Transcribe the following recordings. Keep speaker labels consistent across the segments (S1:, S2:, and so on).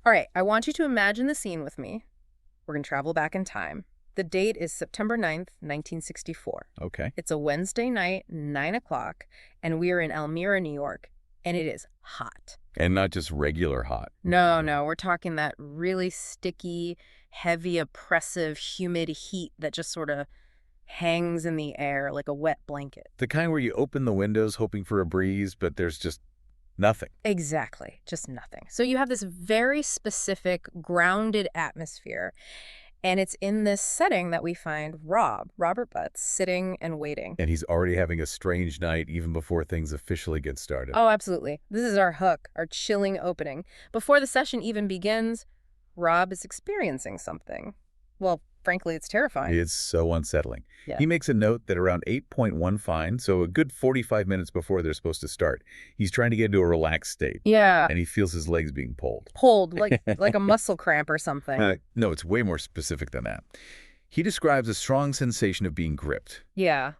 S1: All right, I want you to imagine the scene with me. We're going to travel back in time. The date is September 9th, 1964.
S2: Okay.
S1: It's a Wednesday night, 9 o'clock, and we are in Elmira, New York, and it is hot.
S2: And not just regular hot.
S1: No, we're talking that really sticky, heavy, oppressive, humid heat that just sort of hangs in the air like a wet blanket.
S2: The kind where you open the windows hoping for a breeze, but there's just nothing.
S1: Exactly, just nothing. So you have this very specific, grounded atmosphere, and it's in this setting that we find Robert Butts, sitting and waiting.
S2: And he's already having a strange night even before things officially get started.
S1: Oh, absolutely. This is our hook, our chilling opening. Before the session even begins, Rob is experiencing something. Well, frankly, it's terrifying.
S2: It's so unsettling.
S1: Yeah.
S2: He makes a note that around 8.15, so a good 45 minutes before they're supposed to start, he's trying to get into a relaxed state.
S1: Yeah.
S2: And he feels his legs being pulled.
S1: Pulled, like a muscle cramp or something.
S2: No, it's way more specific than that. He describes a strong sensation of being gripped
S1: Yeah.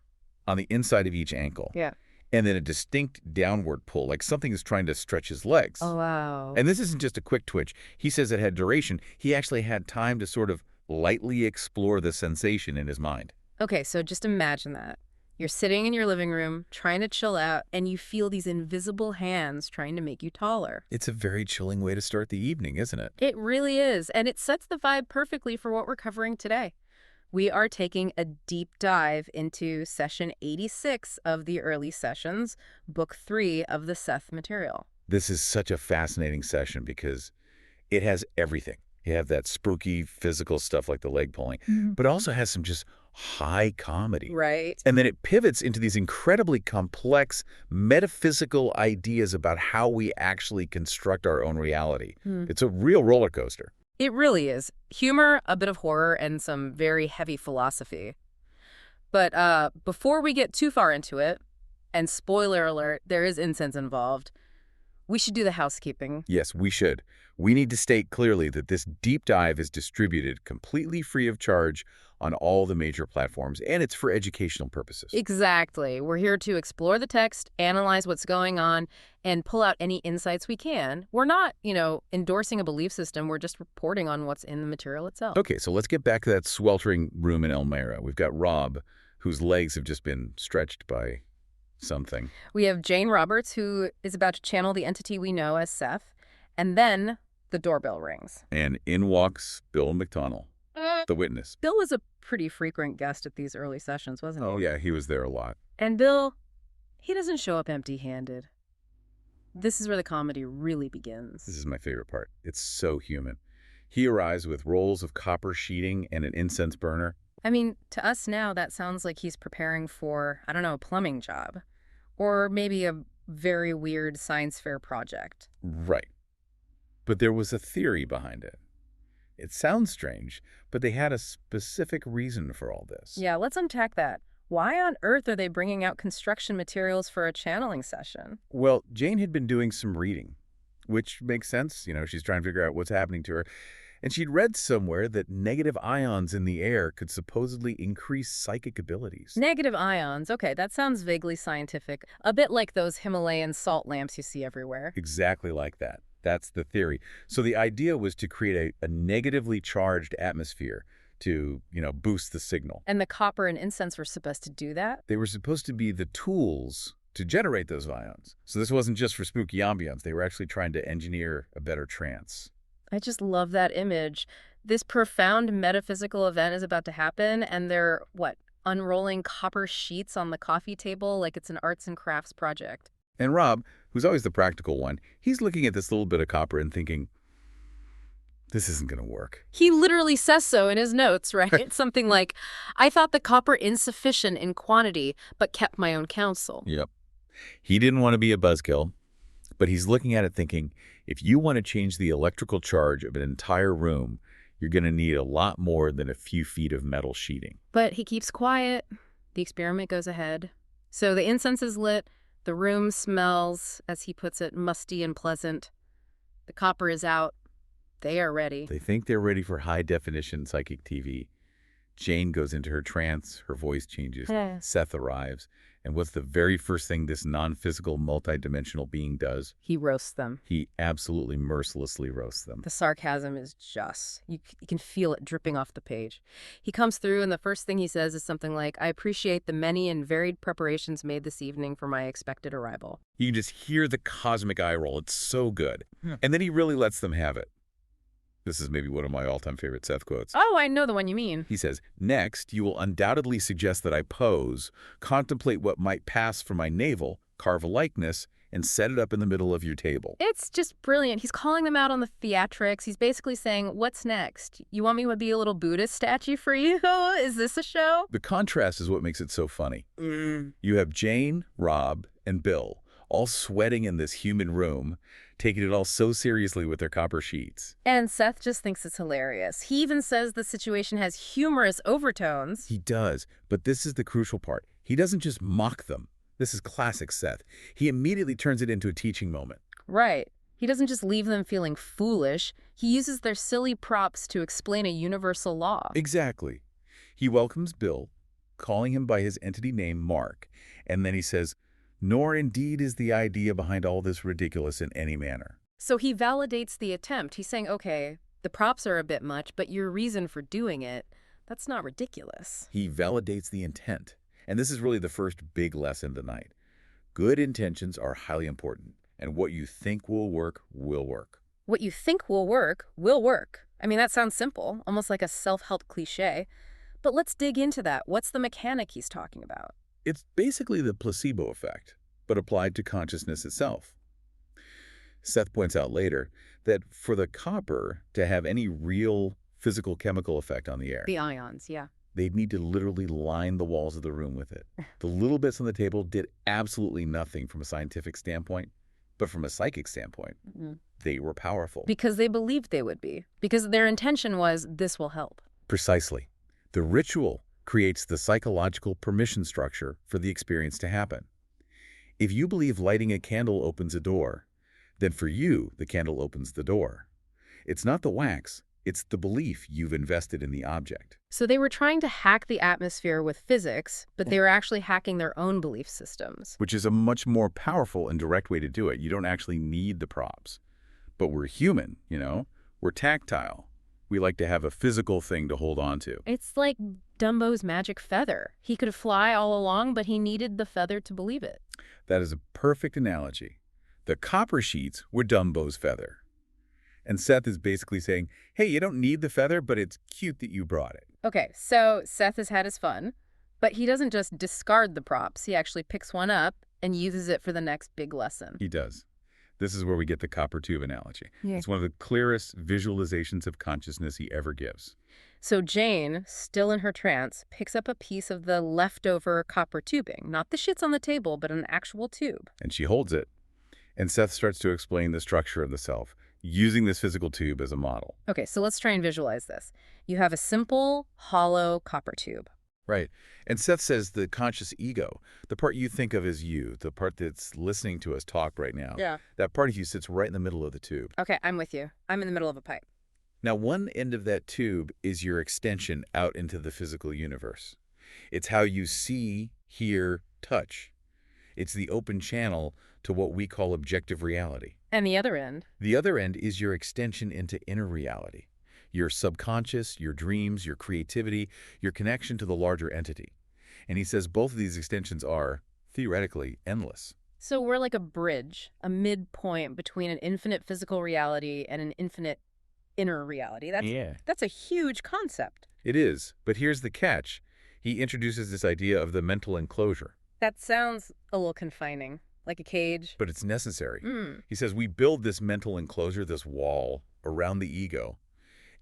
S2: on the inside of each ankle.
S1: Yeah.
S2: And then a distinct downward pull, like something is trying to stretch his legs.
S1: Oh, wow.
S2: And this isn't just a quick twitch. He says it had duration. He actually had time to sort of lightly explore the sensation in his mind.
S1: Okay, so just imagine that. You're sitting in your living room, trying to chill out, and you feel these invisible hands trying to make you taller.
S2: It's a very chilling way to start the evening, isn't it?
S1: It really is, and it sets the vibe perfectly for what we're covering today. We are taking a deep dive into session 86 of the early sessions, book 3 of the Seth Material.
S2: This is such a fascinating session because it has everything. You have that spooky physical stuff like the leg pulling, but also has some just high comedy.
S1: Right.
S2: And then it pivots into these incredibly complex metaphysical ideas about how we actually construct our own reality. It's a real roller coaster.
S1: It really is. Humor, a bit of horror, and some very heavy philosophy. But before we get too far into it, and spoiler alert, there is incense involved, we should do the housekeeping.
S2: Yes, we should. We need to state clearly that this deep dive is distributed completely free of charge on all the major platforms, and it's for educational purposes.
S1: Exactly. We're here to explore the text, analyze what's going on, and pull out any insights we can. We're not, endorsing a belief system. We're just reporting on what's in the material itself.
S2: Okay, so let's get back to that sweltering room in Elmira. We've got Rob, whose legs have just been stretched by something.
S1: We have Jane Roberts, who is about to channel the entity we know as Seth, and then the doorbell rings.
S2: And in walks Bill Macdonnel, the witness.
S1: Bill was a pretty frequent guest at these early sessions, wasn't he?
S2: Oh, yeah, he was there a lot.
S1: And Bill, he doesn't show up empty-handed. This is where the comedy really begins.
S2: This is my favorite part. It's so human. He arrives with rolls of copper sheeting and an incense burner.
S1: I mean, to us now, that sounds like he's preparing for, I don't know, a plumbing job. Or maybe a very weird science fair project.
S2: Right. But there was a theory behind it. It sounds strange, but they had a specific reason for all this.
S1: Yeah, let's unpack that. Why on earth are they bringing out construction materials for a channeling session?
S2: Well, Jane had been doing some reading, which makes sense. She's trying to figure out what's happening to her. And she'd read somewhere that negative ions in the air could supposedly increase psychic abilities.
S1: Negative ions. Okay, that sounds vaguely scientific. A bit like those Himalayan salt lamps you see everywhere.
S2: Exactly like that. That's the theory. So the idea was to create a negatively charged atmosphere to, boost the signal.
S1: And the copper and incense were supposed to do that?
S2: They were supposed to be the tools to generate those ions. So this wasn't just for spooky ambience. They were actually trying to engineer a better trance.
S1: I just love that image. This profound metaphysical event is about to happen, and they're, unrolling copper sheets on the coffee table like it's an arts and crafts project.
S2: And Rob, who's always the practical one, he's looking at this little bit of copper and thinking, this isn't going to work.
S1: He literally says so in his notes, right? It's something like, I thought the copper insufficient in quantity, but kept my own counsel.
S2: Yep. He didn't want to be a buzzkill, but he's looking at it thinking, if you want to change the electrical charge of an entire room, you're going to need a lot more than a few feet of metal sheeting.
S1: But he keeps quiet. The experiment goes ahead. So the incense is lit. The room smells, as he puts it, musty and pleasant. The copper is out. They are ready.
S2: They think they're ready for high-definition psychic TV. Jane goes into her trance. Her voice changes. Seth arrives. And what's the very first thing this non-physical, multidimensional being does?
S1: He roasts them.
S2: He absolutely mercilessly roasts them.
S1: The sarcasm is just, you can feel it dripping off the page. He comes through and the first thing he says is something like, I appreciate the many and varied preparations made this evening for my expected arrival.
S2: You can just hear the cosmic eye roll. It's so good.
S1: Yeah.
S2: And then he really lets them have it. This is maybe one of my all-time favorite Seth quotes.
S1: Oh, I know the one you mean.
S2: He says, next, you will undoubtedly suggest that I pose, contemplate what might pass for my navel, carve a likeness, and set it up in the middle of your table.
S1: It's just brilliant. He's calling them out on the theatrics. He's basically saying, what's next? You want me to be a little Buddhist statue for you? Is this a show?
S2: The contrast is what makes it so funny. You have Jane, Rob, and Bill all sweating in this humid room, taking it all so seriously with their copper sheets.
S1: And Seth just thinks it's hilarious. He even says the situation has humorous overtones.
S2: He does, but this is the crucial part. He doesn't just mock them. This is classic Seth. He immediately turns it into a teaching moment.
S1: Right. He doesn't just leave them feeling foolish. He uses their silly props to explain a universal law.
S2: Exactly. He welcomes Bill, calling him by his entity name, Mark, and then he says, nor indeed is the idea behind all this ridiculous in any manner.
S1: So he validates the attempt. He's saying, okay, the props are a bit much, but your reason for doing it, that's not ridiculous.
S2: He validates the intent. And this is really the first big lesson tonight. Good intentions are highly important, and what you think will work will work.
S1: What you think will work will work. I mean, that sounds simple, almost like a self-help cliche. But let's dig into that. What's the mechanic he's talking about?
S2: It's basically the placebo effect, but applied to consciousness itself. Seth points out later that for the copper to have any real physical chemical effect on the air,
S1: The ions, yeah.
S2: they'd need to literally line the walls of the room with it. The little bits on the table did absolutely nothing from a scientific standpoint, but from a psychic standpoint, they were powerful.
S1: Because they believed they would be. Because their intention was, this will help.
S2: Precisely. The ritual creates the psychological permission structure for the experience to happen. If you believe lighting a candle opens a door, then for you, the candle opens the door. It's not the wax, it's the belief you've invested in the object.
S1: So they were trying to hack the atmosphere with physics, but they were actually hacking their own belief systems.
S2: Which is a much more powerful and direct way to do it. You don't actually need the props. But we're human, you know? We're tactile. We like to have a physical thing to hold on to.
S1: It's like Dumbo's magic feather. He could fly all along, but he needed the feather to believe it.
S2: That is a perfect analogy. The copper sheets were Dumbo's feather. And Seth is basically saying, hey, you don't need the feather, but it's cute that you brought it.
S1: Okay, so Seth has had his fun, but he doesn't just discard the props. He actually picks one up and uses it for the next big lesson.
S2: He does. This is where we get the copper tube analogy.
S1: Yeah.
S2: It's one of the clearest visualizations of consciousness he ever gives.
S1: So Jane, still in her trance, picks up a piece of the leftover copper tubing. Not the shits on the table, but an actual tube.
S2: And she holds it. And Seth starts to explain the structure of the self, using this physical tube as a model.
S1: Okay, so let's try and visualize this. You have a simple, hollow copper tube.
S2: Right. And Seth says the conscious ego, the part you think of as you, the part that's listening to us talk right now, that part of you sits right in the middle of the tube.
S1: Okay, I'm with you. I'm in the middle of a pipe.
S2: Now, one end of that tube is your extension out into the physical universe. It's how you see, hear, touch. It's the open channel to what we call objective reality.
S1: And the other end?
S2: The other end is your extension into inner reality. Your subconscious, your dreams, your creativity, your connection to the larger entity. And he says both of these extensions are, theoretically, endless.
S1: So we're like a bridge, a midpoint between an infinite physical reality and an infinite inner reality. That's a huge concept.
S2: It is, but here's the catch. He introduces this idea of the mental enclosure.
S1: That sounds a little confining, like a cage.
S2: But it's necessary. He says we build this mental enclosure, this wall, around the ego,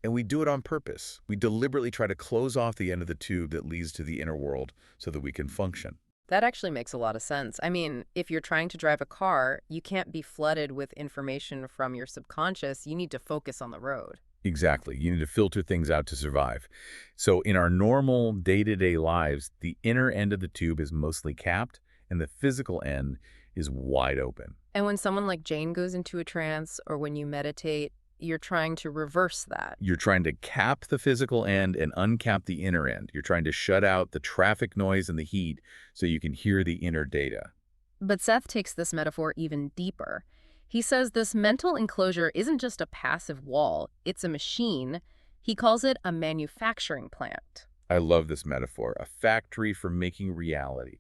S2: and we do it on purpose. We deliberately try to close off the end of the tube that leads to the inner world so that we can function.
S1: That actually makes a lot of sense. I mean, if you're trying to drive a car, you can't be flooded with information from your subconscious. You need to focus on the road.
S2: Exactly. You need to filter things out to survive. So in our normal day-to-day lives, the inner end of the tube is mostly capped, and the physical end is wide open.
S1: And when someone like Jane goes into a trance, or when you meditate, you're trying to reverse that.
S2: You're trying to cap the physical end and uncap the inner end. You're trying to shut out the traffic noise and the heat so you can hear the inner data.
S1: But Seth takes this metaphor even deeper. He says this mental enclosure isn't just a passive wall, it's a machine. He calls it a manufacturing plant.
S2: I love this metaphor, a factory for making reality.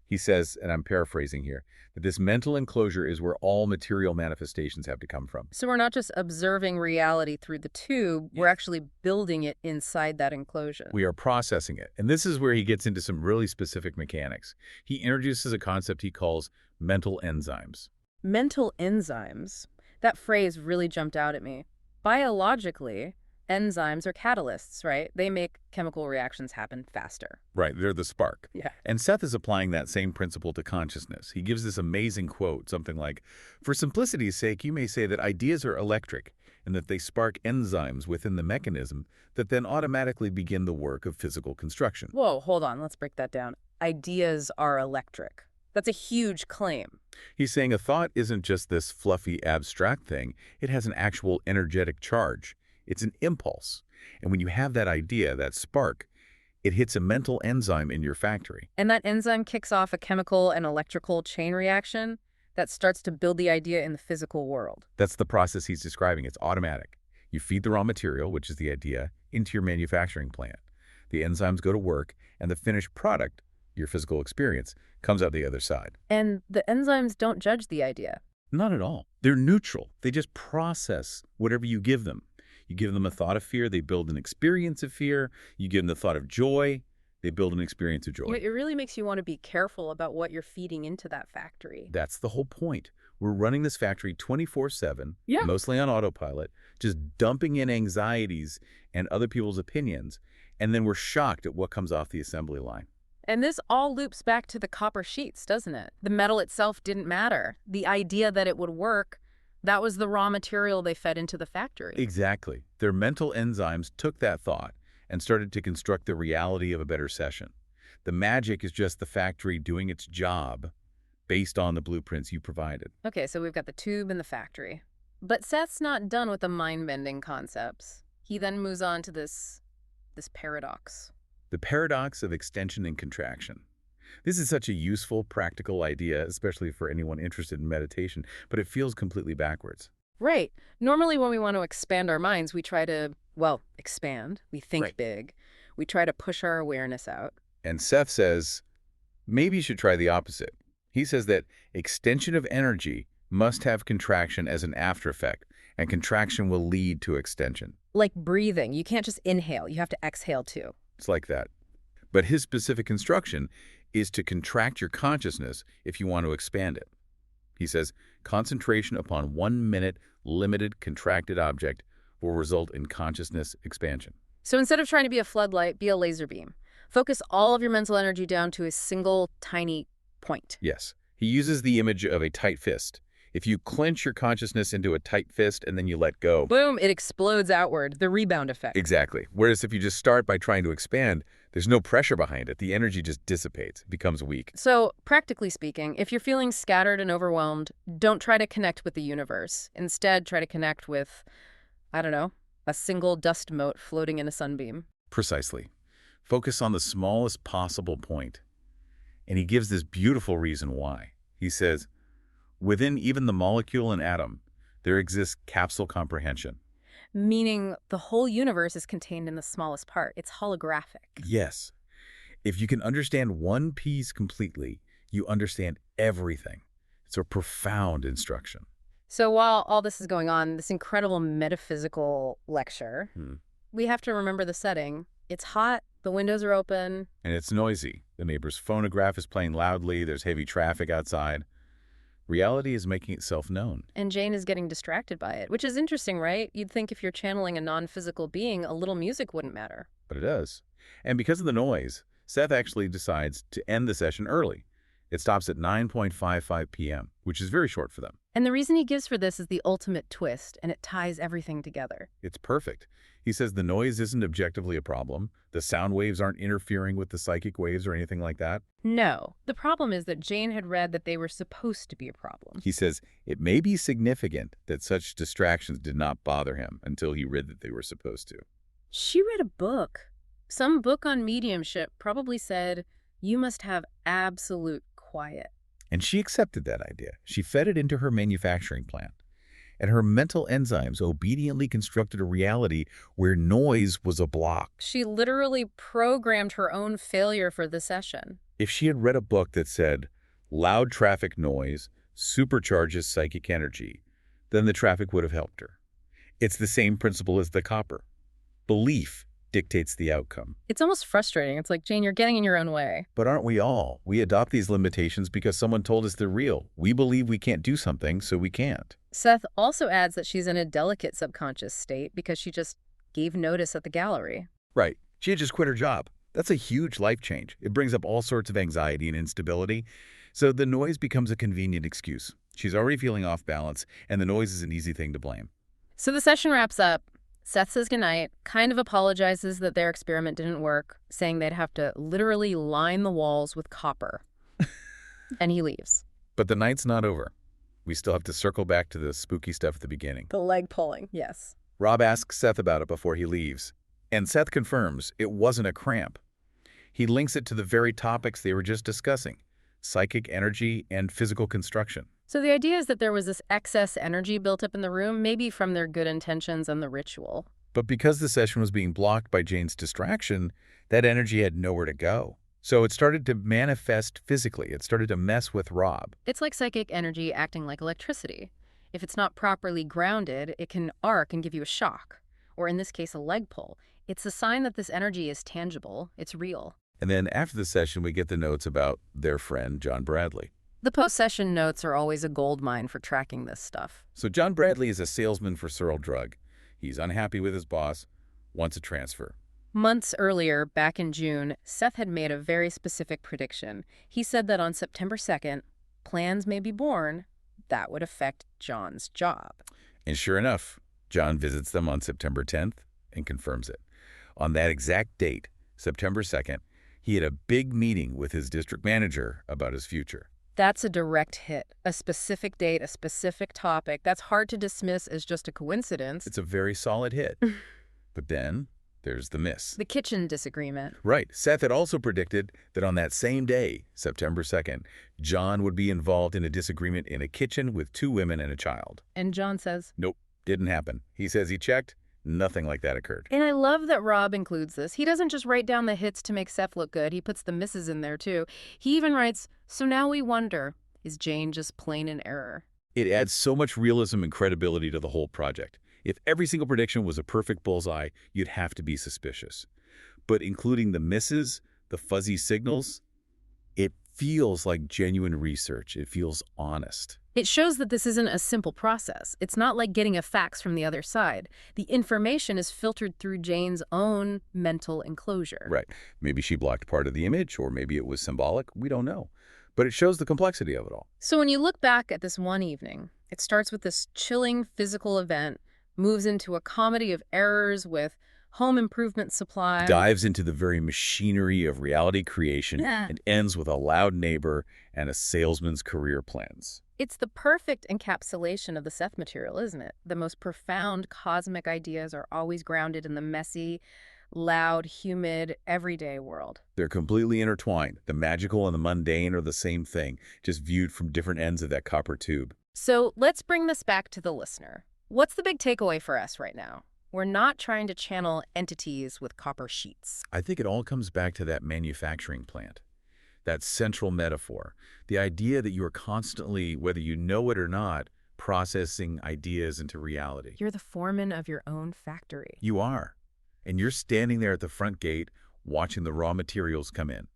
S2: He says, and I'm paraphrasing here, that this mental enclosure is where all material manifestations have to come from.
S1: So we're not just observing reality through the tube, we're actually building it inside that enclosure.
S2: We are processing it. And this is where he gets into some really specific mechanics. He introduces a concept he calls mental enzymes.
S1: Mental enzymes. That phrase really jumped out at me. Biologically, enzymes are catalysts, right? They make chemical reactions happen faster.
S2: Right, they're the spark.
S1: Yeah.
S2: And Seth is applying that same principle to consciousness. He gives this amazing quote, something like, "For simplicity's sake, you may say that ideas are electric and that they spark enzymes within the mechanism that then automatically begin the work of physical construction."
S1: Whoa, hold on. Let's break that down. Ideas are electric. That's a huge claim.
S2: He's saying a thought isn't just this fluffy, abstract thing. It has an actual energetic charge. It's an impulse. And when you have that idea, that spark, it hits a mental enzyme in your factory.
S1: And that enzyme kicks off a chemical and electrical chain reaction that starts to build the idea in the physical world.
S2: That's the process he's describing. It's automatic. You feed the raw material, which is the idea, into your manufacturing plant. The enzymes go to work, and the finished product, your physical experience, comes out the other side.
S1: And the enzymes don't judge the idea.
S2: Not at all. They're neutral. They just process whatever you give them. You give them a thought of fear, they build an experience of fear. You give them the thought of joy, they build an experience of joy.
S1: It really makes you want to be careful about what you're feeding into that factory.
S2: That's the whole point. We're running this factory 24/7,
S1: Yeah.
S2: mostly on autopilot, just dumping in anxieties and other people's opinions, and then we're shocked at what comes off the assembly line.
S1: And this all loops back to the copper sheets, doesn't it? The metal itself didn't matter. The idea that it would work, that was the raw material they fed into the factory.
S2: Exactly. Their mental enzymes took that thought and started to construct the reality of a better session. The magic is just the factory doing its job based on the blueprints you provided.
S1: Okay, so we've got the tube and the factory. But Seth's not done with the mind-bending concepts. He then moves on to this paradox.
S2: The paradox of extension and contraction. This is such a useful, practical idea, especially for anyone interested in meditation, but it feels completely backwards.
S1: Right. Normally when we want to expand our minds, we try to, well, expand. We think
S2: Right.
S1: big. We try to push our awareness out.
S2: And Seth says, maybe you should try the opposite. He says that extension of energy must have contraction as an after effect, and contraction will lead to extension.
S1: Like breathing. You can't just inhale. You have to exhale too.
S2: It's like that. But his specific instruction is to contract your consciousness if you want to expand it. He says, concentration upon 1 minute limited contracted object will result in consciousness expansion.
S1: So instead of trying to be a floodlight, be a laser beam. Focus all of your mental energy down to a single tiny point.
S2: Yes. He uses the image of a tight fist. If you clench your consciousness into a tight fist and then you let go.
S1: Boom, it explodes outward, the rebound effect.
S2: Exactly. Whereas if you just start by trying to expand, there's no pressure behind it. The energy just dissipates, becomes weak.
S1: So, practically speaking, if you're feeling scattered and overwhelmed, don't try to connect with the universe. Instead, try to connect with, I don't know, a single dust mote floating in a sunbeam.
S2: Precisely. Focus on the smallest possible point. And he gives this beautiful reason why. He says, within even the molecule and atom, there exists capsule comprehension.
S1: Meaning the whole universe is contained in the smallest part. It's holographic.
S2: Yes. If you can understand one piece completely, you understand everything. It's a profound instruction.
S1: So while all this is going on, this incredible metaphysical lecture, we have to remember the setting. It's hot, the windows are open.
S2: And it's noisy. The neighbor's phonograph is playing loudly. There's heavy traffic outside. Reality is making itself known.
S1: And Jane is getting distracted by it, which is interesting, right? You'd think if you're channeling a non-physical being, a little music wouldn't matter.
S2: But it does. And because of the noise, Seth actually decides to end the session early. It stops at 9:55 p.m., which is very short for them.
S1: And the reason he gives for this is the ultimate twist, and it ties everything together.
S2: It's perfect. He says the noise isn't objectively a problem. The sound waves aren't interfering with the psychic waves or anything like that.
S1: No, the problem is that Jane had read that they were supposed to be a problem.
S2: He says it may be significant that such distractions did not bother him until he read that they were supposed to.
S1: She read a book. Some book on mediumship probably said, you must have absolute quiet.
S2: And she accepted that idea. She fed it into her manufacturing plant. And her mental enzymes obediently constructed a reality where noise was a block.
S1: She literally programmed her own failure for the session.
S2: If she had read a book that said, loud traffic noise supercharges psychic energy, then the traffic would have helped her. It's the same principle as the copper. Belief dictates the outcome.
S1: It's almost frustrating. It's like, Jane, you're getting in your own way.
S2: But aren't we all? We adopt these limitations because someone told us they're real. We believe we can't do something, so we can't.
S1: Seth also adds that she's in a delicate subconscious state because she just gave notice at the gallery.
S2: Right. She had just quit her job. That's a huge life change. It brings up all sorts of anxiety and instability. So the noise becomes a convenient excuse. She's already feeling off balance, and the noise is an easy thing to blame.
S1: So the session wraps up. Seth says goodnight, kind of apologizes that their experiment didn't work, saying they'd have to literally line the walls with copper. And he leaves.
S2: But the night's not over. We still have to circle back to the spooky stuff at the beginning.
S1: The leg pulling, yes.
S2: Rob asks Seth about it before he leaves, and Seth confirms it wasn't a cramp. He links it to the very topics they were just discussing, psychic energy and physical construction.
S1: So the idea is that there was this excess energy built up in the room, maybe from their good intentions and the ritual.
S2: But because the session was being blocked by Jane's distraction, that energy had nowhere to go. So it started to manifest physically. It started to mess with Rob.
S1: It's like psychic energy acting like electricity. If it's not properly grounded, it can arc and give you a shock. Or in this case, a leg pull. It's a sign that this energy is tangible. It's real.
S2: And then after the session, we get the notes about their friend, John Bradley.
S1: The post-session notes are always a gold mine for tracking this stuff.
S2: So John Bradley is a salesman for Searle Drug. He's unhappy with his boss, wants a transfer.
S1: Months earlier, back in June, Seth had made a very specific prediction. He said that on September 2nd, plans may be born that would affect John's job.
S2: And sure enough, John visits them on September 10th and confirms it. On that exact date, September 2nd, he had a big meeting with his district manager about his future.
S1: That's a direct hit. A specific date, a specific topic. That's hard to dismiss as just a coincidence.
S2: It's a very solid hit. But then there's the miss.
S1: The kitchen disagreement.
S2: Right. Seth had also predicted that on that same day, September 2nd, John would be involved in a disagreement in a kitchen with 2 women and a child.
S1: And John says,
S2: nope, didn't happen. He says he checked. Nothing like that occurred.
S1: And I love that Rob includes this. He doesn't just write down the hits to make Seth look good. He puts the misses in there, too. He even writes, so now we wonder, is Jane just plain in error?
S2: It adds so much realism and credibility to the whole project. If every single prediction was a perfect bullseye, you'd have to be suspicious. But including the misses, the fuzzy signals, it feels like genuine research. It feels honest.
S1: It shows that this isn't a simple process. It's not like getting a fax from the other side. The information is filtered through Jane's own mental enclosure.
S2: Right. Maybe she blocked part of the image, or maybe it was symbolic. We don't know. But it shows the complexity of it all.
S1: So when you look back at this one evening, it starts with this chilling physical event, moves into a comedy of errors with home improvement supply.
S2: Dives into the very machinery of reality creation and ends with a loud neighbor and a salesman's career plans.
S1: It's the perfect encapsulation of the Seth Material, isn't it? The most profound cosmic ideas are always grounded in the messy, loud, humid, everyday world.
S2: They're completely intertwined. The magical and the mundane are the same thing, just viewed from different ends of that copper tube.
S1: So let's bring this back to the listener. What's the big takeaway for us right now? We're not trying to channel entities with copper sheets.
S2: I think it all comes back to that manufacturing plant, that central metaphor, the idea that you are constantly, whether you know it or not, processing ideas into reality.
S1: You're the foreman of your own factory.
S2: You are. And you're standing there at the front gate watching the raw materials come in.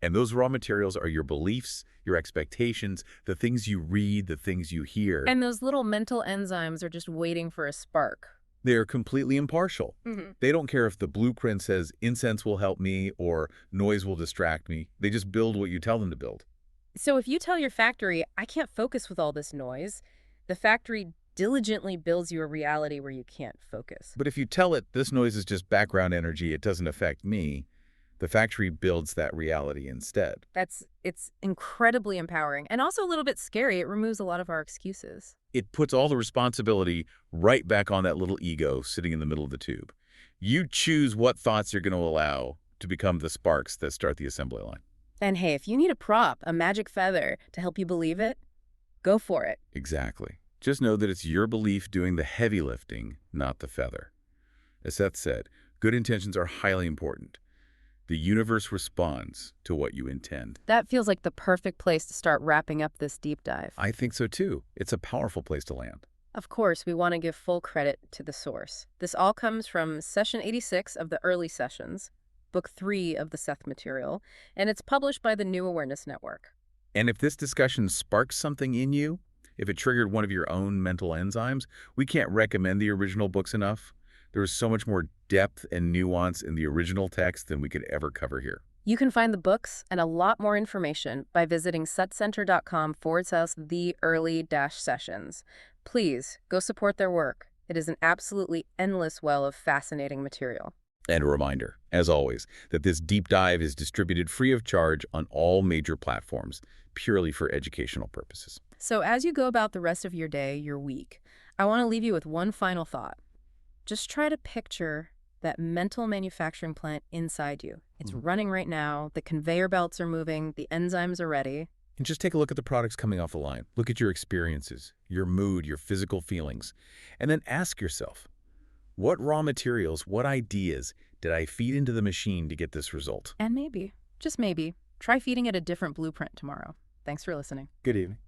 S2: And those raw materials are your beliefs, your expectations, the things you read, the things you hear.
S1: And those little mental enzymes are just waiting for a spark.
S2: They're completely impartial.
S1: Mm-hmm.
S2: They don't care if the blueprint says incense will help me or noise will distract me. They just build what you tell them to build.
S1: So if you tell your factory, I can't focus with all this noise, The factory diligently builds you a reality where you can't focus.
S2: But if you tell it this noise is just background energy, it doesn't affect me, the factory builds that reality instead.
S1: It's incredibly empowering and also a little bit scary. It removes a lot of our excuses.
S2: It puts all the responsibility right back on that little ego sitting in the middle of the tube. You choose what thoughts you're going to allow to become the sparks that start the assembly line.
S1: And hey, if you need a prop, a magic feather to help you believe it, go for it.
S2: Exactly. Just know that it's your belief doing the heavy lifting, not the feather. As Seth said, good intentions are highly important. The universe responds to what you intend.
S1: That feels like the perfect place to start wrapping up this deep dive.
S2: I think so too. It's a powerful place to land.
S1: Of course, we want to give full credit to the source. This all comes from Session 86 of the Early Sessions, Book 3 of the Seth Material, and it's published by the New Awareness Network.
S2: And if this discussion sparks something in you, if it triggered one of your own mental enzymes, we can't recommend the original books enough. There is so much more depth and nuance in the original text than we could ever cover here.
S1: You can find the books and a lot more information by visiting setcenter.com/the-early-sessions. Please go support their work. It is an absolutely endless well of fascinating material.
S2: And a reminder, as always, that this deep dive is distributed free of charge on all major platforms, purely for educational purposes.
S1: So as you go about the rest of your day, your week, I want to leave you with one final thought. Just try to picture that mental manufacturing plant inside you. It's running right now. The conveyor belts are moving. The enzymes are ready.
S2: And just take a look at the products coming off the line. Look at your experiences, your mood, your physical feelings. And then ask yourself, what raw materials, what ideas did I feed into the machine to get this result?
S1: And maybe, just maybe, try feeding it a different blueprint tomorrow. Thanks for listening.
S2: Good evening.